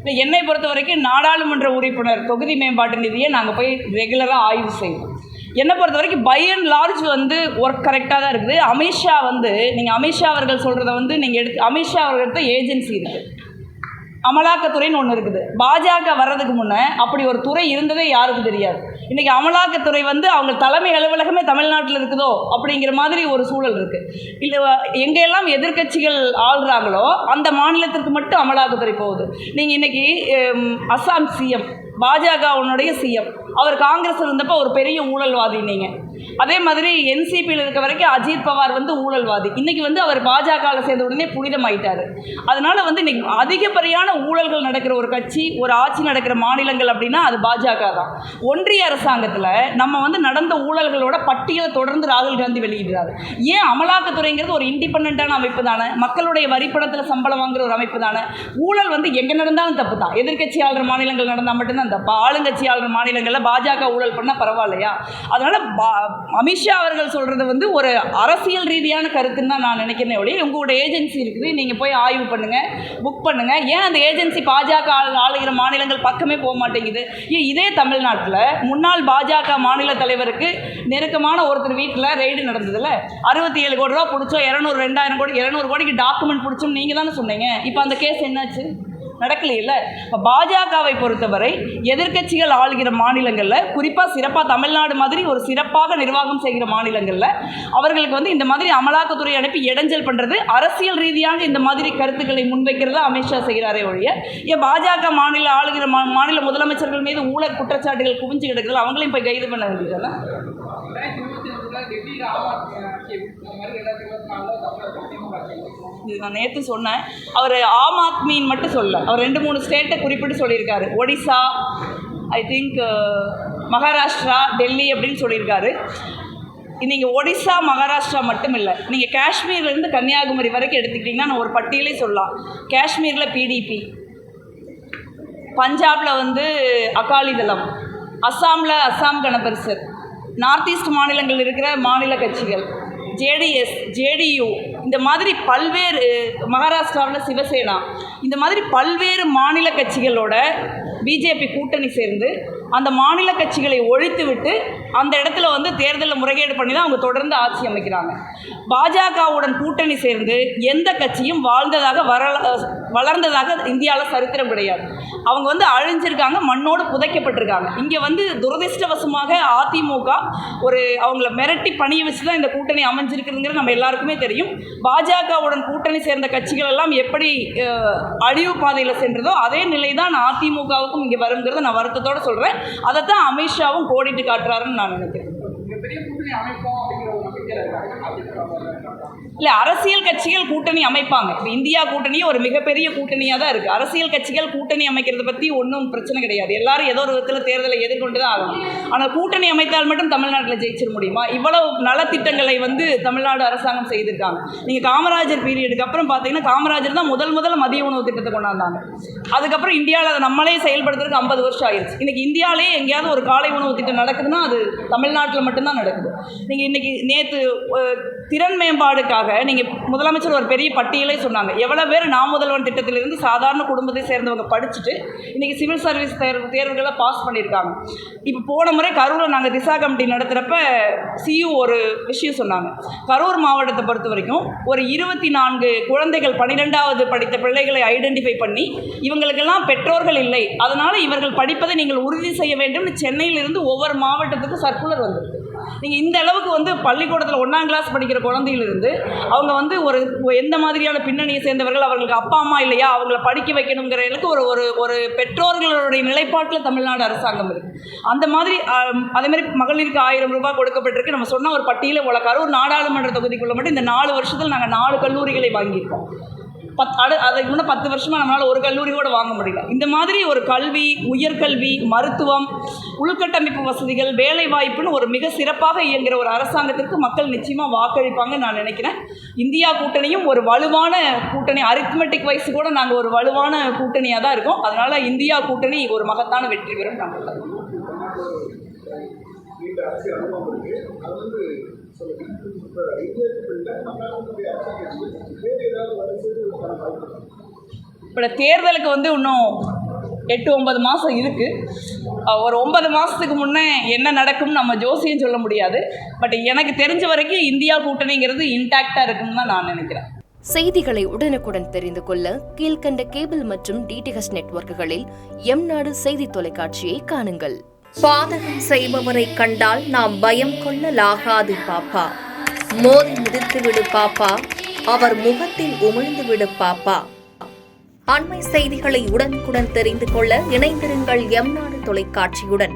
இல்லை, என்னை பொறுத்த வரைக்கும் நாடாளுமன்ற உறுப்பினர் தொகுதி மேம்பாட்டு நிதியை நாங்கள் போய் ரெகுலராக ஆய்வு செய்வோம். என்னை பொறுத்த வரைக்கும் பை அண்ட் லார்ஜ் ஒர்க் கரெக்டாக தான் இருக்குது. அமித்ஷா நீங்கள் அமித்ஷா அவர்கள் சொல்கிறத நீங்கள் அமித்ஷா அவர்கள்ட்ட ஏஜென்சி இருக்குது, அமலாக்கத்துறைன்னு ஒன்று இருக்குது. பாஜக வர்றதுக்கு முன்னே அப்படி ஒரு துறை இருந்ததே யாருக்கும் தெரியாது. இன்றைக்கி அமலாக்கத்துறை அவங்க தலைமை அலுவலகமே தமிழ்நாட்டில் இருக்குதோ அப்படிங்கிற மாதிரி ஒரு சூழல் இருக்குது. இல்லை, எங்கெல்லாம் எதிர்க்கட்சிகள் ஆள்றாங்களோ அந்த மாநிலத்திற்கு மட்டும் அமலாக்கத்துறை போகுது. நீங்கள் இன்றைக்கி அஸ்ஸாம் சிஎம், பாஜகவுடைய சிஎம், அவர் காங்கிரஸ் இருந்தப்போ ஒரு பெரிய ஊழல்வாதி. நீங்கள் அதே மாதிரி என்சிபியில் இருக்க வரைக்கும் அஜித் பவார் ஊழல்வாதி. இன்றைக்கி அவர் பாஜகவில் சேர்ந்த உடனே புனிதமாயிட்டார். அதனால் இன்றைக்கி அதிகப்படியான ஊழல்கள் நடக்கிற ஒரு கட்சி, ஒரு ஆட்சி நடக்கிற மாநிலங்கள் அப்படின்னா அது பாஜக தான். ஒன்றிய அரசாங்கத்தில் நம்ம நடந்த ஊழல்களோட பட்டியலை தொடர்ந்து ராகுல் காந்தி வெளியிடுறாரு. ஏன் அமலாக்கத்துறைங்கிறது ஒரு இண்டிபெண்டான அமைப்பு தானே, மக்களுடைய வரிப்பணத்தில் சம்பளம் வாங்குற ஒரு அமைப்பு தானே. ஊழல் எங்கே நடந்தாலும் தப்பு தான். எதிர்கட்சியாளர் மாநிலங்கள் நடந்தால் மட்டும்தான் தப்பா? ஆளுங்கட்சியாளர் மாநிலங்களில் பாஜக ஊழல் பண்ணால் பரவாயில்லையா? அதனால் அமித்ஷா அவர்கள் சொல்கிறது ஒரு அரசியல் ரீதியான கருத்துன்னு தான் நான் நினைக்கிறேன். ஒழிய உங்களோட ஏஜென்சி இருக்குது, நீங்கள் போய் ஆய்வு பண்ணுங்கள், புக் பண்ணுங்கள். ஏன் அந்த ஏஜென்சி பாஜக ஆளுகிற மாநிலங்கள் பக்கமே போக மாட்டேங்குது? இதே தமிழ்நாட்டில் முன்னாள் பாஜக மாநில தலைவருக்கு நெருக்கமான ஒருத்தர் வீட்டில் ரெய்டு நடந்ததில்ல, 67 கோடி ரூபா பிடிச்சோம், 200 கோடிக்கு டாக்குமெண்ட் பிடிச்சோம் நீங்கள் தானே சொன்னீங்க. இப்போ அந்த கேஸ் என்னாச்சு? நடக்கலையில்லை. இப்போ பாஜகவை பொறுத்தவரை எதிர்க்கட்சிகள் ஆளுகிற மாநிலங்களில், குறிப்பாக சிறப்பாக தமிழ்நாடு மாதிரி ஒரு சிறப்பாக நிர்வாகம் செய்கிற மாநிலங்களில் அவர்களுக்கு இந்த மாதிரி அமலாக்கத்துறை அனுப்பி இடைஞ்சல் பண்ணுறது, அரசியல் ரீதியாக இந்த மாதிரி கருத்துக்களை முன்வைக்கிறத அமித்ஷா செய்கிறாரே ஒழிய, ஏன் பாஜக மாநில ஆளுகிற மாநில முதலமைச்சர்கள் மீது ஊழல் குற்றச்சாட்டுகள் குவிஞ்சு கிடக்குது, அவங்களையும் போய் கைது பண்ண வேண்டியதானே? இது நான் நேற்று சொன்னேன். அவர் ஆம் ஆத்மின்னு மட்டும் சொல்ல, அவர் 2-3 ஸ்டேட்டை குறிப்பிட்டு சொல்லியிருக்காரு. ஒடிசா, ஐ திங்க் மகாராஷ்டிரா, டெல்லி அப்படின்னு சொல்லியிருக்காரு. நீங்கள் ஒடிசா, மகாராஷ்டிரா மட்டும் இல்லை, நீங்கள் காஷ்மீர்லேருந்து கன்னியாகுமரி வரைக்கும் எடுத்துக்கிட்டிங்கன்னா நான் ஒரு பட்டியலே சொல்லலாம். காஷ்மீரில் பிடிபி, பஞ்சாபில் அகாலிதளம், அஸ்ஸாமில் அஸ்ஸாம் கணபரிஷத், நார்த் ஈஸ்ட் மாநிலங்கள் இருக்கிற மாநில கட்சிகள், ஜேடிஎஸ், ஜேடியு, இந்த மாதிரி பல்வேறு, மகாராஷ்டிராவில் சிவசேனா, இந்த மாதிரி பல்வேறு மாநில கட்சிகளோட பிஜேபி கூட்டணி சேர்ந்து அந்த மாநில கட்சிகளை ஒழித்து விட்டு அந்த இடத்துல தேர்தலில் முறைகேடு பண்ணி தான் அவங்க தொடர்ந்து ஆட்சி அமைக்கிறாங்க. பாஜகவுடன் கூட்டணி சேர்ந்து எந்த கட்சியும் வளர்ந்ததாக இந்தியாவில் சரித்திரம் கிடையாது. அவங்க அழிஞ்சிருக்காங்க, மண்ணோடு புதைக்கப்பட்டிருக்காங்க. இங்கே துரதிர்ஷ்டவசமாக அதிமுக அவங்கள மிரட்டி பணிய வச்சு தான் இந்த கூட்டணி அமைஞ்சிருக்குதுங்கிறது நம்ம எல்லாருக்குமே தெரியும். பாஜகவுடன் கூட்டணி சேர்ந்த கட்சிகள் எல்லாம் எப்படி அழிவு பாதையில் சென்றதோ அதே நிலை தான் அதிமுகவுக்கும் இங்கே வருங்கிறத நான் வருத்தத்தோடு சொல்கிறேன். அதைத்தான் அமித்ஷாவும் கோடிட்டு காட்டுறாருன்னு நான் நினைக்கிறேன். இல்லை, அரசியல் கட்சிகள் கூட்டணி அமைப்பாங்க. இப்போ இந்தியா கூட்டணியும் ஒரு மிகப்பெரிய கூட்டணியாக தான் இருக்குது. அரசியல் கட்சிகள் கூட்டணி அமைக்கிறத பற்றி ஒன்றும் பிரச்சனை கிடையாது. எல்லாரும் ஏதோ ஒரு விதத்தில் தேர்தலை எதிர்கொண்டு தான் ஆகணும். ஆனால் கூட்டணி அமைத்தால் மட்டும் தமிழ்நாட்டில் ஜெயிச்சிட முடியுமா? இவ்வளவு நலத்திட்டங்களை தமிழ்நாடு அரசாங்கம் செய்திருக்காங்க. நீங்கள் காமராஜர் பீரியடுக்கு அப்புறம் பார்த்தீங்கன்னா, காமராஜர் தான் முதல் மதிய உணவு திட்டத்தை கொண்டாந்தாங்க. அதுக்கப்புறம் இந்தியாவில் அதை நம்மளே செயல்படுத்துறதுக்கு 50 வருஷம் ஆயிடுச்சு. இன்றைக்கி இந்தியாவிலே எங்கேயாவது ஒரு காலை உணவு திட்டம் நடக்குதுன்னா அது தமிழ்நாட்டில் மட்டும்தான் நடக்குது. நீங்கள் இன்றைக்கி நேற்று திறன் மேம்பாடுக்காக நீங்கள் முதலமைச்சர் ஒரு பெரிய பட்டியலே சொன்னாங்க. எவ்வளோ பேர் நாம் முதல்வன் திட்டத்திலிருந்து சாதாரண குடும்பத்தை சேர்ந்தவங்க படிச்சுட்டு இன்றைக்கி சிவில் சர்வீஸ் தேர்வுகளை பாஸ் பண்ணியிருக்காங்க. இப்போ போன முறை கரூரில் நாங்கள் திசா கமிட்டி நடத்துகிறப்ப சியு ஒரு விஷயம் சொன்னாங்க. கரூர் மாவட்டத்தை பொறுத்த வரைக்கும் ஒரு 24 குழந்தைகள் 12வது படித்த பிள்ளைகளை ஐடென்டிஃபை பண்ணி இவங்களுக்கெல்லாம் பெற்றோர்கள் இல்லை, அதனால் இவர்கள் படிப்பதை நீங்கள் உறுதி செய்ய வேண்டும்னு சென்னையிலிருந்து ஒவ்வொரு மாவட்டத்துக்கும் சர்க்குலர் வந்திருக்கு. நீங்கள் இந்த அளவுக்கு பள்ளிக்கூடத்தில் 1ஆம் கிளாஸ் படிக்கிற குழந்தையிலிருந்து அவங்க ஒரு எந்த மாதிரியான பின்னணியை சேர்ந்தவர்கள், அவர்களுக்கு அப்பா அம்மா இல்லையா, அவங்கள படிக்க வைக்கணுங்கிறதுக்கு ஒரு பெற்றோர்களுடைய நிலைப்பாட்டில் தமிழ்நாடு அரசாங்கம் இருக்குது. அந்த மாதிரி அதேமாதிரி மகளிருக்கு 1000 ரூபாய் கொடுக்கப்பட்டிருக்கு. நம்ம சொன்ன ஒரு பட்டியலில் உள்ள கரூர் நாடாளுமன்ற தொகுதிக்குள்ள மட்டும் இந்த 4 வருஷத்தில் நாங்கள் 4 கல்லூரிகளை வாங்கியிருக்கோம். அதுக்கு முன்னே 10 வருஷமாக நம்மளால் ஒரு கல்லூரி கூட வாங்க முடியல. இந்த மாதிரி ஒரு கல்வி, உயர்கல்வி, மருத்துவம், உள்கட்டமைப்பு வசதிகள், வேலை வாய்ப்புன்னு ஒரு மிக சிறப்பாக இயங்குகிற ஒரு அரசாங்கத்திற்கு மக்கள் நிச்சயமாக வாக்களிப்பாங்கன்னு நான் நினைக்கிறேன். இந்தியா கூட்டணியும் ஒரு வலுவான கூட்டணி, அரித்மெட்டிக் வைஸ் கூட நாங்கள் ஒரு வலுவான கூட்டணியாக தான் இருக்கோம். அதனால் இந்தியா கூட்டணி ஒரு மகத்தான வெற்றி பெறும் நாங்கள். இப்போ தேர்தலுக்கு இன்னும் 8-9 மாதம் இருக்குது. ஒரு 9 மாதத்துக்கு முன்னே என்ன நடக்கும்னு நம்ம ஜோசியம் சொல்ல முடியாது. பட் எனக்கு தெரிஞ்ச வரைக்கும் இந்தியா கூட்டணிங்கிறது இன்டாக்டாக இருக்குன்னு தான் நான் நினைக்கிறேன். செய்திகளை உடனுக்குடன் தெரிந்து கொள்ள கீழ்கண்ட கேபிள் மற்றும் டிடிஹெச் நெட்வொர்க்குகளில் எம்நாடு செய்தி தொலைக்காட்சியை காணுங்கள். பாதகம் செய்பவரை கண்டால் நாம் பயம் கொள்ளலாகாது பாப்பா. மோதி மிதித்து விடு பாப்பா, அவர் முகத்தில் உமிழ்ந்து விடு பாப்பா. அண்மை செய்திகளை உடனுக்குடன் தெரிந்து கொள்ள இணைந்திருங்கள் எம்நாடு தொலைக்காட்சியுடன்.